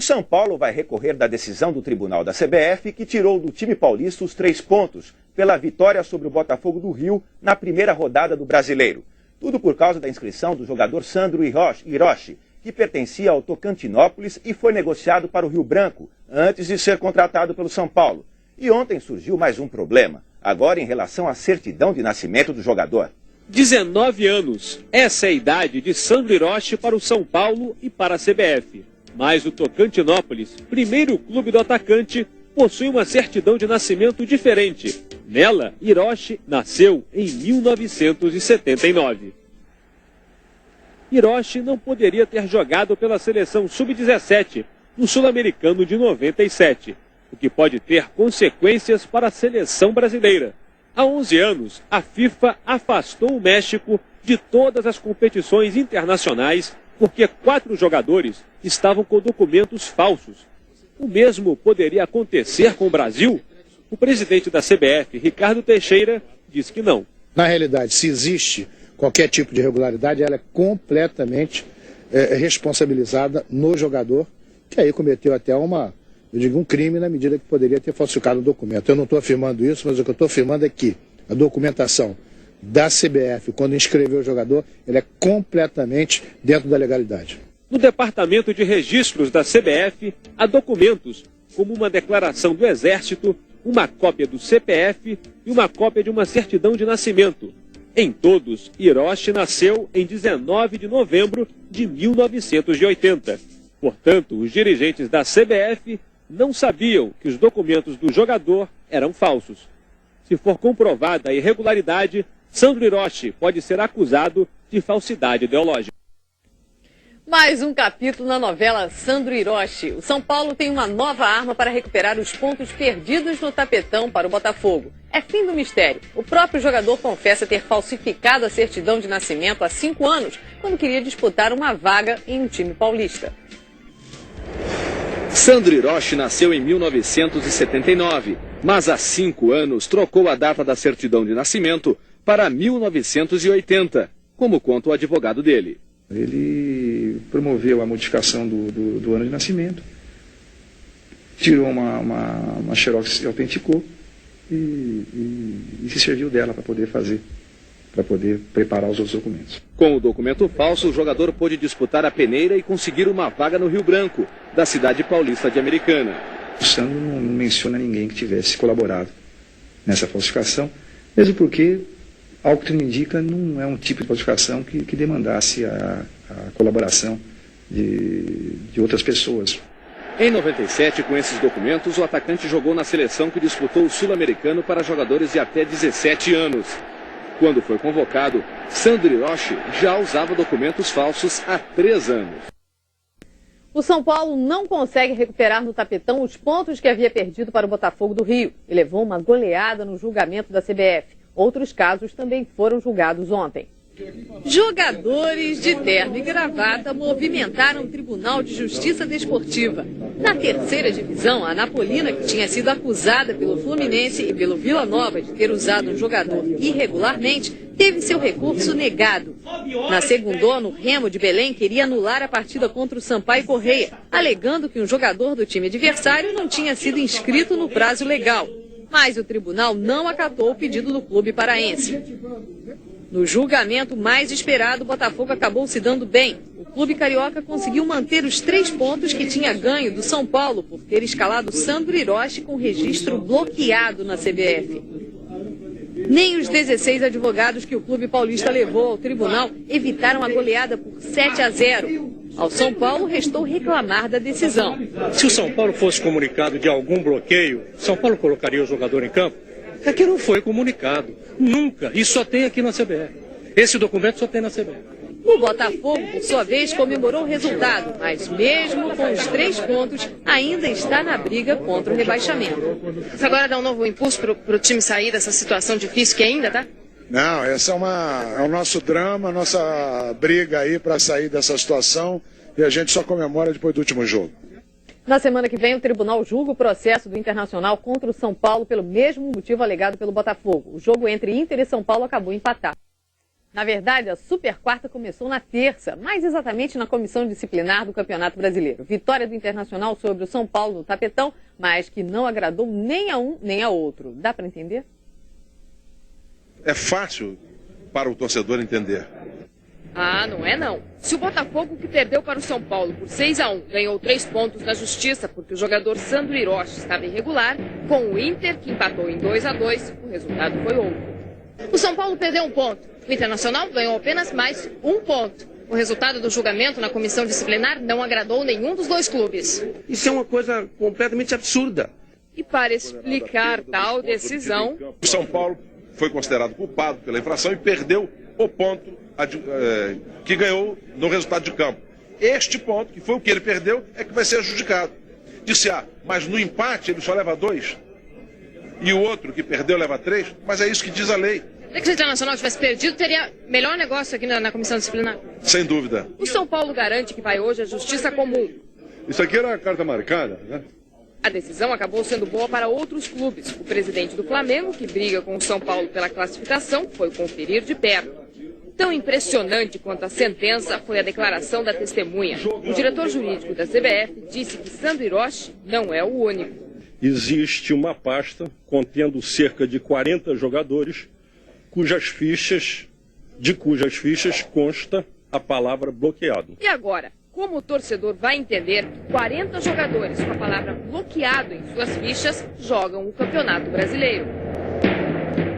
O São Paulo vai recorrer da decisão do tribunal da CBF que tirou do time paulista os 3 pontos pela vitória sobre o Botafogo do Rio na primeira rodada do Brasileiro. Tudo por causa da inscrição do jogador Sandro Hiroshi, que pertencia ao Tocantinópolis e foi negociado para o Rio Branco antes de ser contratado pelo São Paulo. E ontem surgiu mais um problema, agora em relação à certidão de nascimento do jogador. 19 anos. Essa é a idade de Sandro Hiroshi para o São Paulo e para a CBF. Mas o Tocantinópolis, primeiro clube do atacante, possui uma certidão de nascimento diferente. Nela, Hiroshi nasceu em 1979. Hiroshi não poderia ter jogado pela seleção sub-17 no Sul-Americano de 97, o que pode ter consequências para a seleção brasileira. Há 11 anos, a FIFA afastou o México de todas as competições internacionais porque 4 jogadores estavam com documentos falsos. O mesmo poderia acontecer com o Brasil? O presidente da CBF, Ricardo Teixeira, diz que não. Na realidade, se existe qualquer tipo de irregularidade, ela é completamente responsabilizada no jogador, que aí cometeu até um crime na medida que poderia ter falsificado o documento. Eu não estou afirmando isso, mas o que eu estou afirmando é que a documentação da CBF, quando inscreveu o jogador, ela é completamente dentro da legalidade. No departamento de registros da CBF, há documentos, como uma declaração do Exército, uma cópia do CPF e uma cópia de uma certidão de nascimento. Em todos, Hiroshi nasceu em 19 de novembro de 1980. Portanto, os dirigentes da CBF não sabiam que os documentos do jogador eram falsos. Se for comprovada a irregularidade, Sandro Hiroshi pode ser acusado de falsidade ideológica. Mais um capítulo na novela Sandro Hiroshi. O São Paulo tem uma nova arma para recuperar os pontos perdidos no tapetão para o Botafogo. É fim do mistério. O próprio jogador confessa ter falsificado a certidão de nascimento há 5 anos, quando queria disputar uma vaga em um time paulista. Sandro Hiroshi nasceu em 1979, mas há 5 anos trocou a data da certidão de nascimento para 1980, como conta o advogado dele. Ele promoveu a modificação do ano de nascimento, tirou uma xerox e autenticou e se serviu dela para poder preparar os outros documentos. Com o documento falso, o jogador pôde disputar a peneira e conseguir uma vaga no Rio Branco, da cidade paulista de Americana. O Sandro não menciona ninguém que tivesse colaborado nessa falsificação, mesmo porque, ao que tudo indica, não é um tipo de falsificação que demandasse a colaboração de outras pessoas. Em 97, com esses documentos, o atacante jogou na seleção que disputou o Sul-Americano para jogadores de até 17 anos. Quando foi convocado, Sandro Hiroshi já usava documentos falsos há 3 anos. O São Paulo não consegue recuperar no tapetão os pontos que havia perdido para o Botafogo do Rio e levou uma goleada no julgamento da CBF. Outros casos também foram julgados ontem. Jogadores de terno e gravata movimentaram o Tribunal de Justiça Desportiva. Na terceira divisão, a Napolina, que tinha sido acusada pelo Fluminense e pelo Vila Nova de ter usado um jogador irregularmente, teve seu recurso negado. Na segundona, o Remo de Belém queria anular a partida contra o Sampaio Correia, alegando que um jogador do time adversário não tinha sido inscrito no prazo legal. Mas o tribunal não acatou o pedido do clube paraense. No julgamento mais esperado, o Botafogo acabou se dando bem. O clube carioca conseguiu manter os 3 pontos que tinha ganho do São Paulo por ter escalado Sandro Hiroshi com registro bloqueado na CBF. Nem os 16 advogados que o clube paulista levou ao tribunal evitaram a goleada por 7-0. Ao São Paulo restou reclamar da decisão. Se o São Paulo fosse comunicado de algum bloqueio, São Paulo colocaria o jogador em campo? É que não foi comunicado. Nunca. Isso só tem aqui na CBF. Esse documento só tem na CBF. O Botafogo, por sua vez, comemorou o resultado, mas mesmo com os 3 pontos, ainda está na briga contra o rebaixamento. Isso agora dá um novo impulso para o time sair dessa situação difícil que ainda tá? Não, essa é o nosso drama, a nossa briga aí para sair dessa situação e a gente só comemora depois do último jogo. Na semana que vem, o tribunal julga o processo do Internacional contra o São Paulo pelo mesmo motivo alegado pelo Botafogo. O jogo entre Inter e São Paulo acabou empatado. Na verdade, a Super Quarta começou na terça, mais exatamente na comissão disciplinar do Campeonato Brasileiro. Vitória do Internacional sobre o São Paulo no tapetão, mas que não agradou nem a um nem a outro. Dá para entender? É fácil para o torcedor entender. Ah, não é não. Se o Botafogo, que perdeu para o São Paulo por 6-1, ganhou 3 pontos na justiça porque o jogador Sandro Hiroshi estava irregular, com o Inter, que empatou em 2-2, o resultado foi outro. O São Paulo perdeu 1 ponto. O Internacional ganhou apenas mais 1 ponto. O resultado do julgamento na comissão disciplinar não agradou nenhum dos 2 clubes. Isso é uma coisa completamente absurda. E para explicar tal decisão... O São Paulo foi considerado culpado pela infração e perdeu o ponto que ganhou no resultado de campo. Este ponto, que foi o que ele perdeu, é que vai ser adjudicado. Disse, mas no empate ele só leva 2. E o outro que perdeu leva 3, mas é isso que diz a lei. Se o Internacional tivesse perdido, teria melhor negócio aqui na comissão disciplinar? Sem dúvida. O São Paulo garante que vai hoje à Justiça Comum. Isso aqui era a carta marcada, né? A decisão acabou sendo boa para outros clubes. O presidente do Flamengo, que briga com o São Paulo pela classificação, foi conferir de perto. Tão impressionante quanto a sentença foi a declaração da testemunha. O diretor jurídico da CBF disse que Sandro Hiroshi não é o único. Existe uma pasta contendo cerca de 40 jogadores cujas fichas consta a palavra bloqueado. E agora, como o torcedor vai entender que 40 jogadores com a palavra bloqueado em suas fichas jogam o Campeonato Brasileiro?